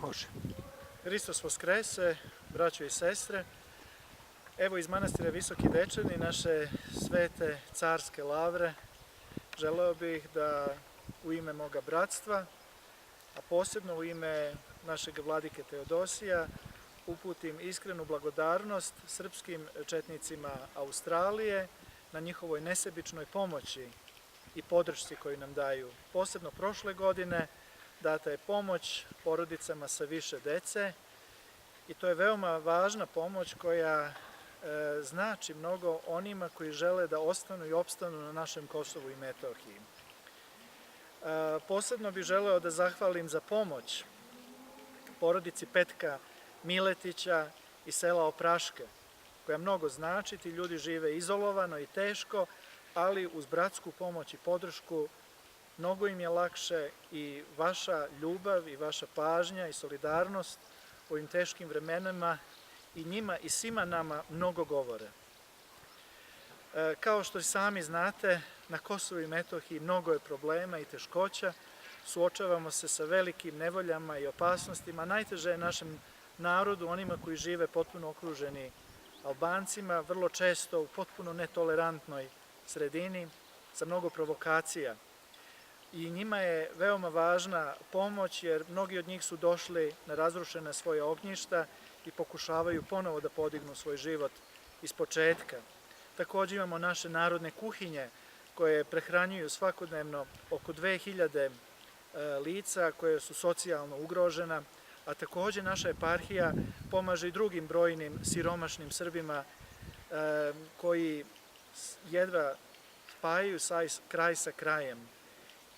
Može. Hristos Voskrese, braćo i sestre. Evo iz manastira Visoki Dečani, naše svete carske lavre, želeo bih da u ime moga bratstva, a posebno u ime našeg vladike Teodosija, uputim iskrenu blagodarnost srpskim četnicima Australije na njihovoj nesebičnoj pomoći i podršci koju nam daju. Posebno prošle godine data je pomoć porodicama sa više dece i to je veoma važna pomoć koja znači mnogo onima koji žele da ostanu i opstanu na našem Kosovu i Metohiji. Posebno bih želeo da zahvalim za pomoć porodici Petka Miletića iz sela Opraške, koja mnogo znači. Ti ljudi žive izolovano i teško, ali uz bratsku pomoć i podršku mnogo im je lakše i vaša ljubav i vaša pažnja i solidarnost u ovim teškim vremenima i njima i svima nama mnogo govore. Kao što i sami znate, na Kosovu i Metohiji mnogo je problema i teškoća, suočavamo se sa velikim nevoljama i opasnostima. Najteže je našem narodu, onima koji žive potpuno okruženi Albancima, vrlo često u potpuno netolerantnoj sredini, sa mnogo provokacija. I njima je veoma važna pomoć, jer mnogi od njih su došli na razrušene svoje ognjišta i pokušavaju ponovo da podignu svoj život iz početka. Takođe imamo naše narodne kuhinje koje prehranjuju svakodnevno oko 2000 lica koje su socijalno ugrožena, a takođe naša eparhija pomaže i drugim brojnim siromašnim Srbima koji jedva spajaju kraj sa krajem.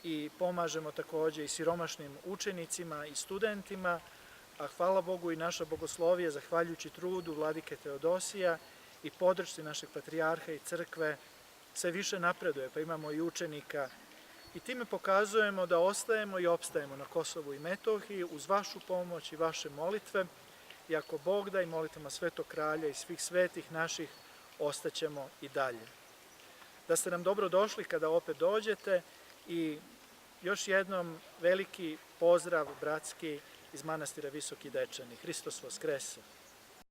I pomažemo takođe i siromašnim učenicima i studentima, a hvala Bogu i naša bogoslovija, zahvaljujući trudu vladike Teodosija i podršci našeg patrijarha i crkve, sve više napreduje, pa imamo i učenika. I time pokazujemo da ostajemo i opstajemo na Kosovu i Metohiji uz vašu pomoć i vaše molitve, i ako Bog da i molitvama Svetog Kralja i svih svetih naših, ostaćemo i dalje. Da ste nam dobro došli kada opet dođete i još jednom veliki pozdrav bratski iz manastira Visoki Dečani. Hristos Voskrese!